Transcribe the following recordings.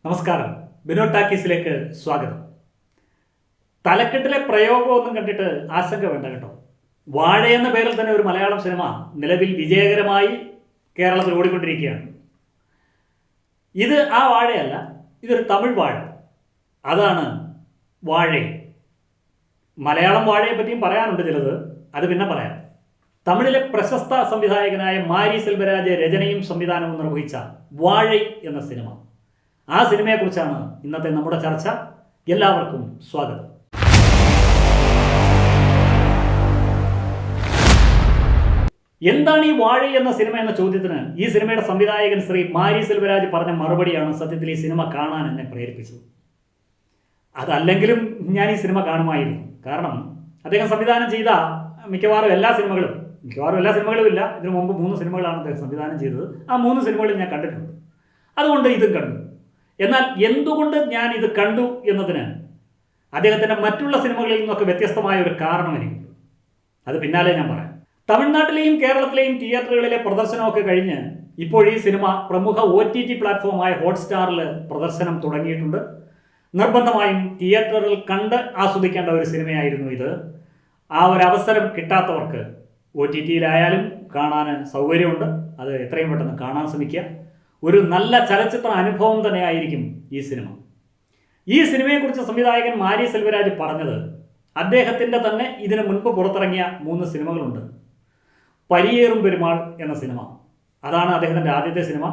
നമസ്കാരം, ബിനോഡ് ടാക്കീസിലേക്ക് സ്വാഗതം. തലക്കെട്ടിലെ പ്രയോഗമൊന്നും കണ്ടിട്ട് ആശങ്ക വേണ്ട കേട്ടോ. വാഴ എന്ന പേരിൽ തന്നെ ഒരു മലയാളം സിനിമ നിലവിൽ വിജയകരമായി കേരളത്തിൽ ഓടിക്കൊണ്ടിരിക്കുകയാണ്. ഇത് ആ വാഴയല്ല, ഇതൊരു തമിഴ് വാഴ. അതാണ് വാഴ. മലയാളം വാഴയെ പറ്റിയും പറയാനുണ്ട് ചിലത്, അത് പിന്നെ പറയാം. തമിഴിലെ പ്രശസ്ത സംവിധായകനായ മാരി സെൽവരാജ് രചനയും സംവിധാനവും നിർവഹിച്ച വാഴ എന്ന സിനിമ, ആ സിനിമയെക്കുറിച്ചാണ് ഇന്നത്തെ നമ്മുടെ ചർച്ച. എല്ലാവർക്കും സ്വാഗതം. എന്താണ് ഈ വാഴ എന്ന സിനിമ എന്ന ചോദ്യത്തിന് ഈ സിനിമയുടെ സംവിധായകൻ ശ്രീ മാരി സെൽവരാജ് പറഞ്ഞ മറുപടിയാണ് സത്യത്തിൽ ഈ സിനിമ കാണാൻ എന്നെ പ്രേരിപ്പിച്ചത്. അതല്ലെങ്കിലും ഞാൻ ഈ സിനിമ കാണുമായിരുന്നു. കാരണം അദ്ദേഹം സംവിധാനം ചെയ്ത മിക്കവാറും എല്ലാ സിനിമകളും ഇല്ല, ഇതിനു മുമ്പ് 3 സിനിമകളാണ് അദ്ദേഹം സംവിധാനം ചെയ്തത്. ആ 3 സിനിമകളും ഞാൻ കണ്ടിട്ടുണ്ട്. അതുകൊണ്ട് ഇതും കണ്ടു. എന്നാൽ എന്തുകൊണ്ട് ഞാൻ ഇത് കണ്ടു എന്നതിന് അദ്ദേഹത്തിൻ്റെ മറ്റുള്ള സിനിമകളിൽ നിന്നൊക്കെ വ്യത്യസ്തമായ ഒരു കാരണം എനിക്കുണ്ട്. അത് പിന്നാലെ ഞാൻ പറയാം. തമിഴ്നാട്ടിലെയും കേരളത്തിലെയും തിയേറ്ററുകളിലെ പ്രദർശനമൊക്കെ കഴിഞ്ഞ് ഇപ്പോൾ ഈ സിനിമ പ്രമുഖ OTT പ്ലാറ്റ്ഫോമായ ഹോട്ട്സ്റ്റാറിൽ പ്രദർശനം തുടങ്ങിയിട്ടുണ്ട്. നിർബന്ധമായും തിയേറ്ററിൽ കണ്ട് ആസ്വദിക്കേണ്ട ഒരു സിനിമയായിരുന്നു ഇത്. ആ ഒരു അവസരം കിട്ടാത്തവർക്ക് OTTയിലായാലും കാണാൻ സൗകര്യമുണ്ട്. അത് എത്രയും പെട്ടെന്ന് കാണാൻ ശ്രമിക്കുക. ഒരു നല്ല ചലച്ചിത്ര അനുഭവം തന്നെയായിരിക്കും ഈ സിനിമ. ഈ സിനിമയെക്കുറിച്ച് സംവിധായകൻ മാരി സെൽവരാജ് പറഞ്ഞത്, അദ്ദേഹത്തിൻ്റെ തന്നെ ഇതിനു മുൻപ് പുറത്തിറങ്ങിയ 3 സിനിമകളുണ്ട്. പരിയേറും പെരുമാൾ എന്ന സിനിമ, അതാണ് അദ്ദേഹത്തിൻ്റെ ആദ്യത്തെ സിനിമ.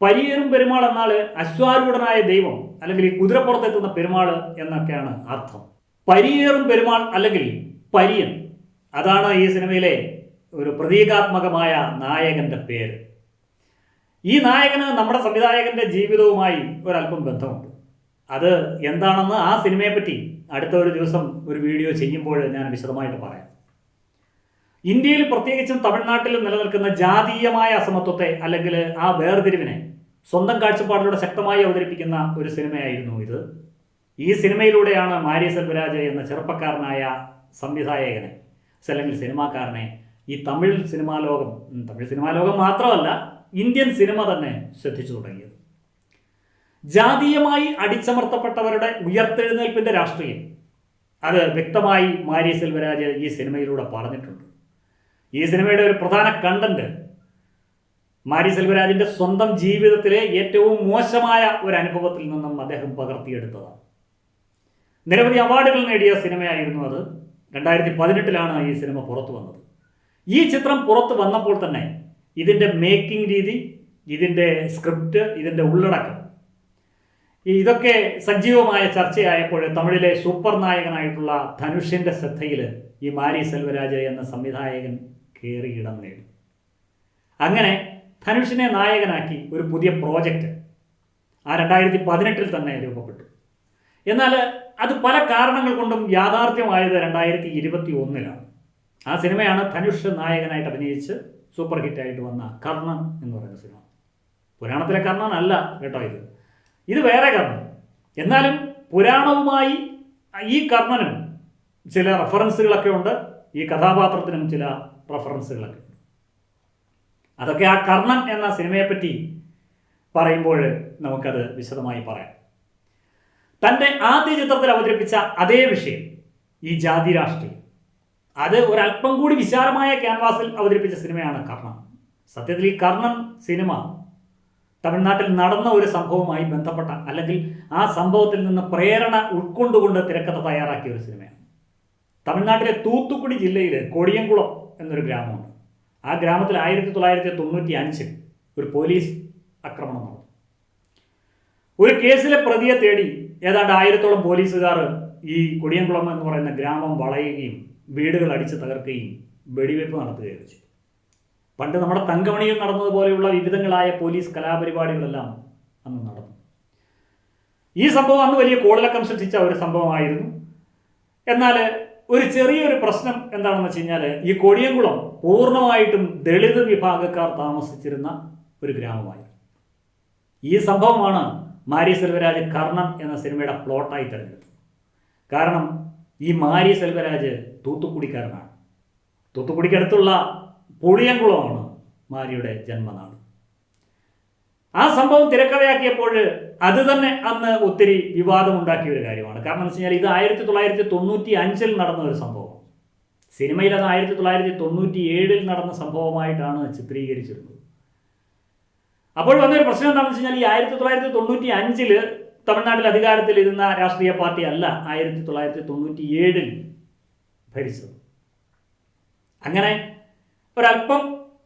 പരിയേറും പെരുമാൾ എന്നാൽ അശ്വാരൂഢനായ ദൈവം, അല്ലെങ്കിൽ ഈ കുതിരപ്പുറത്തെത്തുന്ന പെരുമാൾ എന്നൊക്കെയാണ് അർത്ഥം. പരിയേറും പെരുമാൾ അല്ലെങ്കിൽ പരിയൻ, അതാണ് ഈ സിനിമയിലെ ഒരു പ്രതീകാത്മകമായ നായകൻ്റെ പേര്. ഈ നായകന് നമ്മുടെ സംവിധായകൻ്റെ ജീവിതവുമായി ഒരല്പം ബന്ധമുണ്ട്. അത് എന്താണെന്ന് ആ സിനിമയെപ്പറ്റി അടുത്ത ഒരു ദിവസം ഒരു വീഡിയോ ചെയ്യുമ്പോൾ ഞാൻ വിശദമായിട്ട് പറയാം. ഇന്ത്യയിൽ പ്രത്യേകിച്ചും തമിഴ്നാട്ടിൽ നിലനിൽക്കുന്ന ജാതീയമായ അസമത്വത്തെ അല്ലെങ്കിൽ ആ വേർതിരിവിനെ സ്വന്തം കാഴ്ചപ്പാടിലൂടെ ശക്തമായി അവതരിപ്പിക്കുന്ന ഒരു സിനിമയായിരുന്നു ഇത്. ഈ സിനിമയിലൂടെയാണ് മാരി സെൽവരാജ് എന്ന ചെറുപ്പക്കാരനായ സംവിധായകനെ അല്ലെങ്കിൽ സിനിമാക്കാരനെ ഈ തമിഴ് സിനിമാ ലോകം മാത്രമല്ല, ഇന്ത്യൻ സിനിമ തന്നെ ശ്രദ്ധിച്ചു തുടങ്ങിയത്. ജാതീയമായി അടിച്ചമർത്തപ്പെട്ടവരുടെ ഉയർത്തെഴുന്നേൽപ്പിൻ്റെ രാഷ്ട്രീയം, അത് വ്യക്തമായി മാരി സെൽവരാജ് ഈ സിനിമയിലൂടെ പറഞ്ഞിട്ടുണ്ട്. ഈ സിനിമയുടെ ഒരു പ്രധാന കണ്ടന്റ് മാരി സെൽവരാജിൻ്റെ സ്വന്തം ജീവിതത്തിലെ ഏറ്റവും മോശമായ ഒരു അനുഭവത്തിൽ നിന്നും അദ്ദേഹം പകർത്തിയെടുത്തതാണ്. നിരവധി അവാർഡുകൾ നേടിയ സിനിമയായിരുന്നു അത്. 2018 ഈ സിനിമ പുറത്തു വന്നത്. ഈ ചിത്രം പുറത്തു വന്നപ്പോൾ തന്നെ ഇതിൻ്റെ മേക്കിംഗ് രീതി, ഇതിൻ്റെ സ്ക്രിപ്റ്റ്, ഇതിൻ്റെ ഉള്ളടക്കം ഇതൊക്കെ സജീവമായ ചർച്ചയായപ്പോൾ തമിഴിലെ സൂപ്പർ നായകനായിട്ടുള്ള ധനുഷിൻ്റെ ശ്രദ്ധയിൽ ഈ മാരി സെൽവരാജ് എന്ന സംവിധായകൻ കയറി ഇടം നേടി. അങ്ങനെ ധനുഷിനെ നായകനാക്കി ഒരു പുതിയ പ്രോജക്റ്റ് ആ 2018 തന്നെ രൂപപ്പെട്ടു. എന്നാൽ അത് പല കാരണങ്ങൾ കൊണ്ടും യാഥാർത്ഥ്യമായത് 2021 ആ സിനിമയാണ് ധനുഷ് നായകനായിട്ട് അഭിനയിച്ച് സൂപ്പർ ഹിറ്റായിട്ട് വന്ന കർണൻ എന്ന് പറയുന്ന സിനിമ. പുരാണത്തിലെ കർണൻ അല്ല കേട്ടോ, ഇത് വേറെ കർണൻ. എന്നാലും പുരാണവുമായി ഈ കർണനും ചില റെഫറൻസുകളൊക്കെ ഉണ്ട്, ഈ കഥാപാത്രത്തിനും ചില റെഫറൻസുകളൊക്കെ ഉണ്ട്. അതൊക്കെ ആ കർണൻ എന്ന സിനിമയെപ്പറ്റി പറയുമ്പോൾ നമുക്കത് വിശദമായി പറയാം. തൻ്റെ ആദ്യ ചിത്രത്തിൽ അവതരിപ്പിച്ച അതേ വിഷയം, ഈ ജാതി രാഷ്ട്രീയം, അത് ഒരല്പം കൂടി വിശാലമായ ക്യാൻവാസിൽ അവതരിപ്പിച്ച സിനിമയാണ് കർണൻ. സത്യത്തിൽ ഈ കർണൻ സിനിമ തമിഴ്നാട്ടിൽ നടന്ന ഒരു സംഭവവുമായി ബന്ധപ്പെട്ട, അല്ലെങ്കിൽ ആ സംഭവത്തിൽ നിന്ന് പ്രേരണ ഉൾക്കൊണ്ടുകൊണ്ട് തിരക്കഥ തയ്യാറാക്കിയ ഒരു സിനിമയാണ്. തമിഴ്നാട്ടിലെ തൂത്തുക്കുടി ജില്ലയിൽ കൊടിയംകുളം എന്നൊരു ഗ്രാമമുണ്ട്. ആ ഗ്രാമത്തിൽ 1995 ഒരു പോലീസ് ആക്രമണം നടന്നു. ഒരു കേസിലെ പ്രതിയെ തേടി ഏതാണ്ട് 1000-ഓളം പോലീസുകാർ ഈ കൊടിയംകുളം എന്ന് പറയുന്ന ഗ്രാമം വളയുകയും വീടുകൾ അടിച്ച് തകർക്കുകയും വെടിവെപ്പ് നടത്തുകയും ചെയ്തു. പണ്ട് നമ്മുടെ തങ്കമണിയിൽ നടന്നതുപോലെയുള്ള വിവിധങ്ങളായ പോലീസ് കലാപരിപാടികളെല്ലാം അന്ന് നടന്നു. ഈ സംഭവം അന്ന് വലിയ കോളിളക്കം സൃഷ്ടിച്ച ഒരു സംഭവമായിരുന്നു. എന്നാൽ ഒരു ചെറിയൊരു പ്രശ്നം എന്താണെന്ന് വെച്ച് കഴിഞ്ഞാൽ, ഈ കൊടിയംകുളം പൂർണ്ണമായിട്ടും ദളിത് വിഭാഗക്കാർ താമസിച്ചിരുന്ന ഒരു ഗ്രാമമായിരുന്നു. ഈ സംഭവമാണ് മാരി സെൽവരാജ് കർണൻ എന്ന സിനിമയുടെ പ്ലോട്ടായി തിരഞ്ഞെടുത്തത്. കാരണം ഈ മാരി സെൽവരാജ് തൂത്തുക്കുടിക്കാരനാണ്. തൂത്തുക്കുടിക്കടുത്തുള്ള പുളിയംകുളമാണ് മാരിയുടെ ജന്മനാട്. ആ സംഭവം തിരക്കഥയാക്കിയപ്പോൾ അത് തന്നെ അന്ന് ഒത്തിരി വിവാദമുണ്ടാക്കിയ ഒരു കാര്യമാണ്. കാരണം എന്ന് വെച്ച് കഴിഞ്ഞാൽ ഇത് 1995 നടന്ന ഒരു സംഭവം. സിനിമയിൽ അത് 1997 നടന്ന സംഭവമായിട്ടാണ് ചിത്രീകരിച്ചിരുന്നത്. അപ്പോൾ വന്നൊരു പ്രശ്നം എന്താണെന്ന് വെച്ച് കഴിഞ്ഞാൽ ഈ 1995 തമിഴ്നാട്ടിൽ അധികാരത്തിലിരുന്ന രാഷ്ട്രീയ പാർട്ടി അല്ല 1997 ഭരിച്ചത്. അങ്ങനെ ഒരല്പം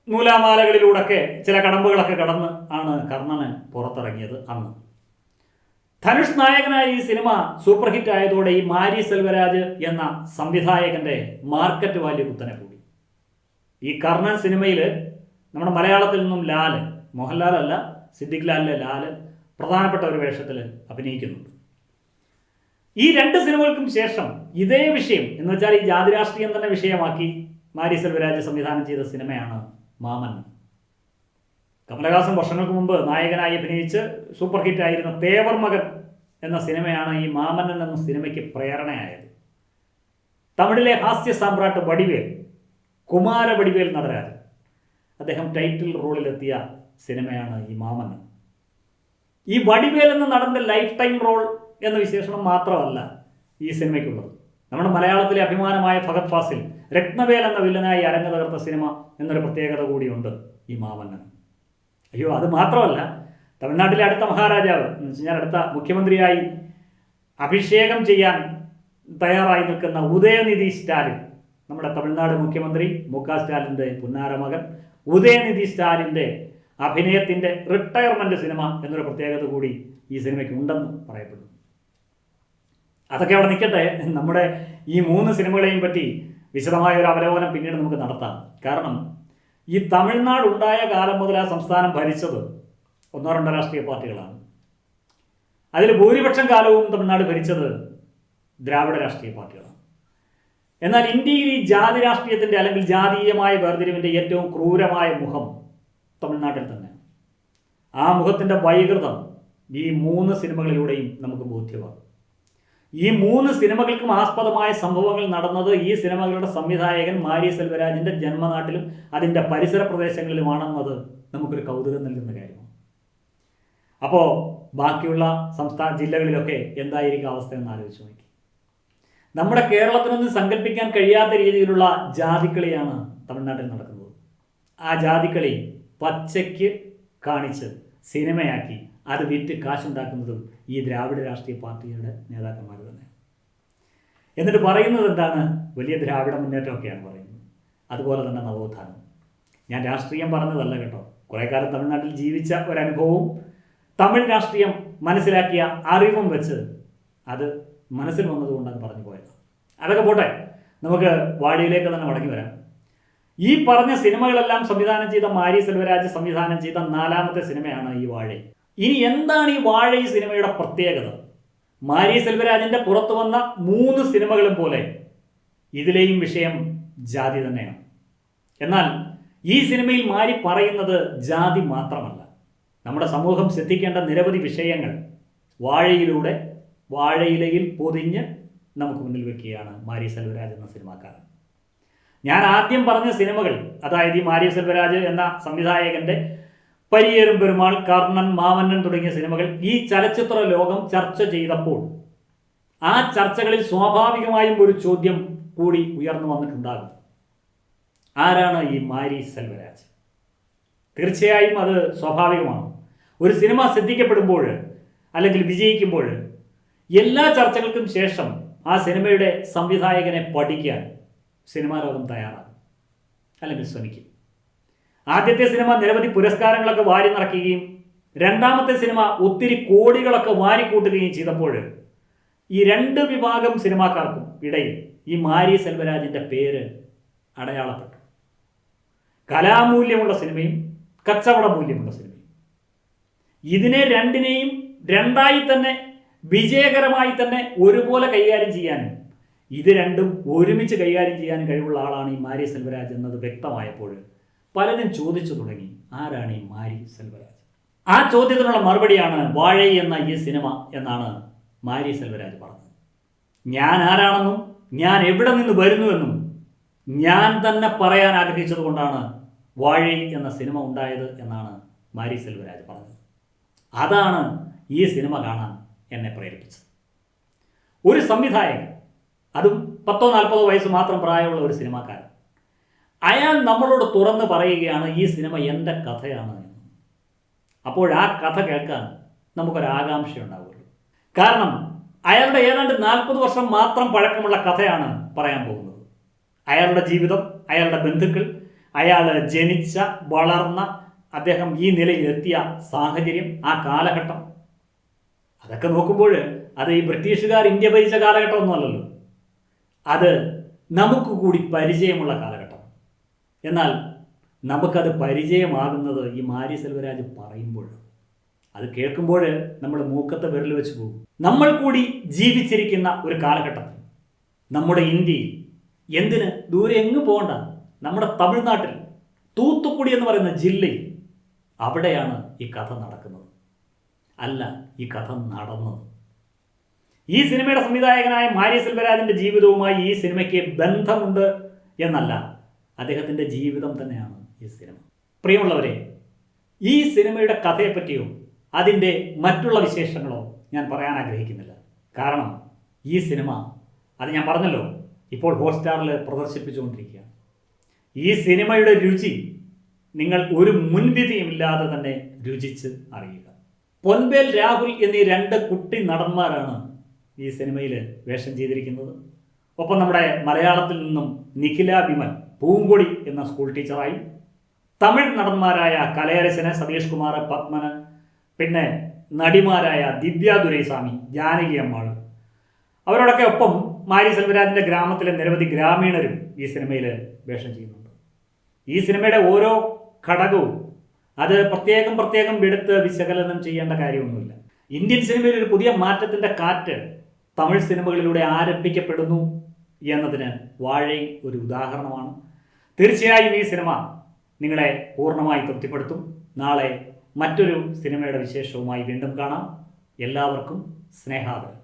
നൂലാമാലകളിലൂടെയൊക്കെ ചില കടമ്പകളൊക്കെ കടന്ന് ആണ് കർണന് പുറത്തിറങ്ങിയത് അന്ന്. ധനുഷ് നായകനായ ഈ സിനിമ സൂപ്പർ ഹിറ്റ് ആയതോടെ ഈ മാരി സെൽവരാജ് എന്ന സംവിധായകന്റെ മാർക്കറ്റ് വാല്യൂ കുത്തനെ കൂടി. ഈ കർണൻ സിനിമയിൽ നമ്മുടെ മലയാളത്തിൽ നിന്നും ലാല്, മോഹൻലാൽ അല്ല, സിദ്ദിഖ് ലാലിലെ ലാല് പ്രധാനപ്പെട്ട ഒരു വേഷത്തിൽ അഭിനയിക്കുന്നുണ്ട്. ഈ രണ്ട് സിനിമകൾക്കും ശേഷം ഇതേ വിഷയം എന്ന് വെച്ചാൽ ഈ ജാതി രാഷ്ട്രീയം തന്നെ വിഷയമാക്കി മാരി സെൽവരാജ് സംവിധാനം ചെയ്ത സിനിമയാണ് മാമൻ. കമലഹാസൻ വർഷങ്ങൾക്ക് മുമ്പ് നായകനായി അഭിനയിച്ച് സൂപ്പർ ഹിറ്റായിരുന്ന തേവർ മകൻ എന്ന സിനിമയാണ് ഈ മാമന്നൻ എന്ന സിനിമയ്ക്ക് പ്രേരണയായത്. തമിഴിലെ ഹാസ്യ സാമ്രാട്ട് വടിവേൽ, കുമാര വടിവേൽ നടരാജൻ, അദ്ദേഹം ടൈറ്റിൽ റോളിലെത്തിയ സിനിമയാണ് ഈ മാമന്നൻ. ഈ വടിവേൽ എന്ന നടന്റെ ലൈഫ് ടൈം റോൾ എന്ന വിശേഷണം മാത്രമല്ല ഈ സിനിമയ്ക്കുള്ളത്. നമ്മുടെ മലയാളത്തിലെ അഭിമാനമായ ഫഹദ് ഫാസിൽ രത്നവേൽ എന്ന വില്ലനായി അരങ്ങ് തകർത്ത സിനിമ എന്നൊരു പ്രത്യേകത കൂടിയുണ്ട് ഈ മാമന്നൻ. അയ്യോ, അത് മാത്രമല്ല, തമിഴ്നാട്ടിലെ അടുത്ത മഹാരാജാവ് എന്ന് വെച്ച് കഴിഞ്ഞാൽ അടുത്ത മുഖ്യമന്ത്രിയായി അഭിഷേകം ചെയ്യാൻ തയ്യാറായി നിൽക്കുന്ന ഉദയനിധി സ്റ്റാലിൻ, നമ്മുടെ തമിഴ്നാട് മുഖ്യമന്ത്രി മുക സ്റ്റാലിൻ്റെ പുന്നാര മകൻ ഉദയനിധി സ്റ്റാലിൻ്റെ അഭിനയത്തിൻ്റെ റിട്ടയർമെൻറ്റ് സിനിമ എന്നൊരു പ്രത്യേകത കൂടി ഈ സിനിമയ്ക്ക് ഉണ്ടെന്ന് പറയപ്പെടുന്നു. അതൊക്കെ അവിടെ നിൽക്കട്ടെ. നമ്മുടെ ഈ 3 സിനിമകളെയും പറ്റി വിശദമായ ഒരു അവലോകനം പിന്നീട് നമുക്ക് നടത്താം. കാരണം ഈ തമിഴ്നാട് ഉണ്ടായ കാലം മുതൽ ആ സംസ്ഥാനം ഭരിച്ചത് 1-2 രാഷ്ട്രീയ പാർട്ടികളാണ്. അതിൽ ഭൂരിപക്ഷം കാലവും തമിഴ്നാട് ഭരിച്ചത് ദ്രാവിഡ രാഷ്ട്രീയ പാർട്ടികളാണ്. എന്നാൽ ഇന്ത്യയിൽ ഈ ജാതി രാഷ്ട്രീയത്തിൻ്റെ അല്ലെങ്കിൽ ജാതീയമായ വേർതിരിവിൻ്റെ ഏറ്റവും ക്രൂരമായ മുഖം തമിഴ്നാട്ടിൽ തന്നെ. ആ മുഖത്തിൻ്റെ വൈകൃതം ഈ 3 സിനിമകളിലൂടെയും നമുക്ക് ബോധ്യമാകും. ഈ 3 സിനിമകൾക്കും ആസ്പദമായ സംഭവങ്ങൾ നടന്നത് ഈ സിനിമകളുടെ സംവിധായകൻ മാരി സെൽവരാജിൻ്റെ ജന്മനാട്ടിലും അതിൻ്റെ പരിസര പ്രദേശങ്ങളിലുമാണെന്നത് നമുക്കൊരു കൗതുകം നൽകുന്ന കാര്യമാണ്. അപ്പോൾ ബാക്കിയുള്ള സംസ്ഥാന ജില്ലകളിലൊക്കെ എന്തായിരിക്കും അവസ്ഥ എന്ന് ആലോചിച്ച് നോക്കി. നമ്മുടെ കേരളത്തിനൊന്നും സങ്കല്പിക്കാൻ കഴിയാത്ത രീതിയിലുള്ള ജാതിക്കളിയാണ് തമിഴ്നാട്ടിൽ നടക്കുന്നത്. ആ ജാതിക്കളി പച്ചയ്ക്ക് കാണിച്ച് സിനിമയാക്കി അത് വിറ്റ് കാശുണ്ടാക്കുന്നതും ഈ ദ്രാവിഡ രാഷ്ട്രീയ പാർട്ടിയുടെ നേതാക്കന്മാർ തന്നെ. എന്നിട്ട് പറയുന്നത് എന്താണ്? വലിയ ദ്രാവിഡ മുന്നേറ്റമൊക്കെയാണ് പറയുന്നത്. അതുപോലെ തന്നെ നവോത്ഥാനം. ഞാൻ രാഷ്ട്രീയം പറഞ്ഞതല്ല കേട്ടോ. കുറേ കാലം തമിഴ്നാട്ടിൽ ജീവിച്ച ഒരനുഭവവും തമിഴ് രാഷ്ട്രീയം മനസ്സിലാക്കിയ അറിവും വെച്ച് അത് മനസ്സിൽ വന്നതുകൊണ്ടാണ് പറഞ്ഞു പോയത്. അതൊക്കെ പോട്ടെ, നമുക്ക് വാഴയിലേക്ക് തന്നെ മടങ്ങി വരാം. ഈ പറഞ്ഞ സിനിമകളെല്ലാം സംവിധാനം ചെയ്ത മാരി സെൽവരാജ് സംവിധാനം ചെയ്ത 4ാമത്തെ സിനിമയാണ് ഈ വാഴ. ഇനി എന്താണ് ഈ വാഴ ഈ സിനിമയുടെ പ്രത്യേകത? മാരി സെൽവരാജിൻ്റെ പുറത്തു വന്ന 3 സിനിമകളും പോലെ ഇതിലെയും വിഷയം ജാതി തന്നെയാണ്. എന്നാൽ ഈ സിനിമയിൽ മാരി പറയുന്നത് ജാതി മാത്രമല്ല, നമ്മുടെ സമൂഹം ശ്രദ്ധിക്കേണ്ട നിരവധി വിഷയങ്ങൾ വാഴയിലൂടെ വാഴയിലയിൽ പൊതിഞ്ഞ് നമുക്ക് മുന്നിൽ വെക്കുകയാണ് മാരി സെൽവരാജ് എന്ന സിനിമാക്കാരൻ. ഞാൻ ആദ്യം പറഞ്ഞ സിനിമകൾ, അതായത് ഈ മാരി സെൽവരാജ് എന്ന സംവിധായകൻ്റെ പരിയേറും പെരുമാൾ, കർണൻ, മാമന്നൻ തുടങ്ങിയ സിനിമകൾ ഈ ചലച്ചിത്ര ലോകം ചർച്ച ചെയ്തപ്പോൾ ആ ചർച്ചകളിൽ സ്വാഭാവികമായും ഒരു ചോദ്യം കൂടി ഉയർന്നു വന്നിട്ടുണ്ടാകും. ആരാണ് ഈ മാരി സെൽവരാജ്? തീർച്ചയായും അത് സ്വാഭാവികമാണ്. ഒരു സിനിമ ശ്രദ്ധിക്കപ്പെടുമ്പോൾ അല്ലെങ്കിൽ വിജയിക്കുമ്പോൾ എല്ലാ ചർച്ചകൾക്കും ശേഷം ആ സിനിമയുടെ സംവിധായകനെ പഠിക്കാൻ സിനിമാ ലോകം തയ്യാറാകും അല്ലെങ്കിൽ ശ്രമിക്കും. ആദ്യത്തെ സിനിമ നിരവധി പുരസ്കാരങ്ങളൊക്കെ വാരി നിറയ്ക്കുകയും 2ാമത്തെ സിനിമ ഒത്തിരി കോടികളൊക്കെ വാരിക്കൂട്ടുകയും ചെയ്തപ്പോൾ ഈ 2 വിഭാഗം സിനിമാക്കാർക്കും ഇടയിൽ ഈ മാരി സെൽവരാജിൻ്റെ പേര് അടയാളപ്പെട്ടു. കലാമൂല്യമുള്ള സിനിമയും കച്ചവട മൂല്യമുള്ള സിനിമയും. ഇതിനെ രണ്ടിനെയും രണ്ടായി തന്നെ വിജയകരമായി തന്നെ ഒരുപോലെ കൈകാര്യം ചെയ്യാനും ഇത് രണ്ടും ഒരുമിച്ച് കൈകാര്യം ചെയ്യാനും കഴിവുള്ള ആളാണ് ഈ മാരി സെൽവരാജ് എന്നത് വ്യക്തമായപ്പോൾ പലരും ചോദിച്ചു തുടങ്ങി, ആരാണ് ഈ മാരി സെൽവരാജ്? ആ ചോദ്യത്തിനുള്ള മറുപടിയാണ് വാഴ എന്ന ഈ സിനിമ എന്നാണ് മാരി സെൽവരാജ് പറഞ്ഞത്. ഞാൻ ആരാണെന്നും ഞാൻ എവിടെ നിന്ന് വരുന്നുവെന്നും ഞാൻ തന്നെ പറയാൻ ആഗ്രഹിച്ചത് കൊണ്ടാണ് വാഴ എന്ന സിനിമ ഉണ്ടായത് എന്നാണ് മാരി സെൽവരാജ് പറഞ്ഞത്. അതാണ് ഈ സിനിമ കാണാൻ എന്നെ പ്രേരിപ്പിച്ചത്. ഒരു സംവിധായകൻ, അതും 10-40 വയസ്സ് മാത്രം പ്രായമുള്ള ഒരു സിനിമാക്കാരൻ, അയാൾ നമ്മളോട് തുറന്ന് പറയുകയാണ് ഈ സിനിമ എൻ്റെ കഥയാണ് എന്ന്. അപ്പോൾ ആ കഥ കേൾക്കാൻ നമുക്കൊരാകാംക്ഷ ഉണ്ടാവുമല്ലോ. കാരണം അയാളുടെ ഏതാണ്ട് 40 വർഷം മാത്രം പഴക്കമുള്ള കഥയാണ് പറയാൻ പോകുന്നത്. അയാളുടെ ജീവിതം, അയാളുടെ ബന്ധുക്കൾ, അയാൾ ജനിച്ച വളർന്ന, അദ്ദേഹം ഈ നിലയിലെത്തിയ സാഹചര്യം, ആ കാലഘട്ടം, അതൊക്കെ നോക്കുമ്പോൾ അത് ഈ ബ്രിട്ടീഷുകാർ ഇന്ത്യ ഭരിച്ച കാലഘട്ടമൊന്നുമല്ലല്ലോ. അത് നമുക്ക് കൂടി പരിചയമുള്ള കാലഘട്ടം. എന്നാൽ നമുക്കത് പരിചയമാകുന്നത് ഈ മാരി സെൽവരാജ് പറയുമ്പോൾ, അത് കേൾക്കുമ്പോൾ നമ്മൾ മൂക്കത്തെ വിരൽ വെച്ച് പോകും. നമ്മൾ കൂടി ജീവിച്ചിരിക്കുന്ന ഒരു കാലഘട്ടത്തിൽ നമ്മുടെ ഇന്ത്യയിൽ, എന്തിന് ദൂരെ എങ്ങും പോകണ്ട, നമ്മുടെ തമിഴ്നാട്ടിൽ തൂത്തുക്കുടി എന്ന് പറയുന്ന ജില്ലയിൽ, അവിടെയാണ് ഈ കഥ നടക്കുന്നത്. അല്ല, ഈ കഥ നടന്നത്. ഈ സിനിമയുടെ സംവിധായകനായ മാരി സെൽവരാജിൻ്റെ ജീവിതവുമായി ഈ സിനിമയ്ക്ക് ബന്ധമുണ്ട് എന്നല്ല, അദ്ദേഹത്തിൻ്റെ ജീവിതം തന്നെയാണ് ഈ സിനിമ. പ്രിയമുള്ളവരെ, ഈ സിനിമയുടെ കഥയെപ്പറ്റിയോ അതിൻ്റെ മറ്റുള്ള വിശേഷങ്ങളോ ഞാൻ പറയാൻ ആഗ്രഹിക്കുന്നില്ല. കാരണം ഈ സിനിമ, അത് ഞാൻ പറഞ്ഞല്ലോ, ഇപ്പോൾ ഹോട്ട്സ്റ്റാറിൽ പ്രദർശിപ്പിച്ചുകൊണ്ടിരിക്കുകയാണ്. ഈ സിനിമയുടെ രുചി നിങ്ങൾ ഒരു മുൻവിധിയുമില്ലാതെ തന്നെ രുചിച്ച് അറിയുക. പൊൻവേൽ രാഹുൽ എന്നീ 2 കുട്ടി നടന്മാരാണ് ഈ സിനിമയിൽ വേഷം ചെയ്തിരിക്കുന്നത്. ഒപ്പം നമ്മുടെ മലയാളത്തിൽ നിന്നും നിഖില വിമൽ പൂങ്കൊടി എന്ന സ്കൂൾ ടീച്ചറായും, തമിഴ് നടന്മാരായ കലയരശന്, സതീഷ് കുമാർ, പത്മന്, പിന്നെ നടിമാരായ ദിവ്യ ദുരൈസ്വാമി, ജാനകി അമ്മാൾ, അവരോടൊക്കെ ഒപ്പം മാരി സെൽവരാജിൻ്റെ ഗ്രാമത്തിലെ നിരവധി ഗ്രാമീണരും ഈ സിനിമയിൽ വേഷം ചെയ്യുന്നുണ്ട്. ഈ സിനിമയുടെ ഓരോ ഘടകവും അത് പ്രത്യേകം എടുത്ത് വിശകലനം ചെയ്യേണ്ട കാര്യമൊന്നുമില്ല. ഇന്ത്യൻ സിനിമയിൽ ഒരു പുതിയ മാറ്റത്തിൻ്റെ കാറ്റ് തമിഴ് സിനിമകളിലൂടെ ആരംഭിക്കപ്പെടുന്നു എന്നതിന് വാഴയും ഒരു ഉദാഹരണമാണ്. തീർച്ചയായും ഈ സിനിമ നിങ്ങളെ പൂർണ്ണമായി തൃപ്തിപ്പെടുത്തും. നാളെ മറ്റൊരു സിനിമയുടെ വിശേഷവുമായി വീണ്ടും കാണാം. എല്ലാവർക്കും സ്നേഹാദരം.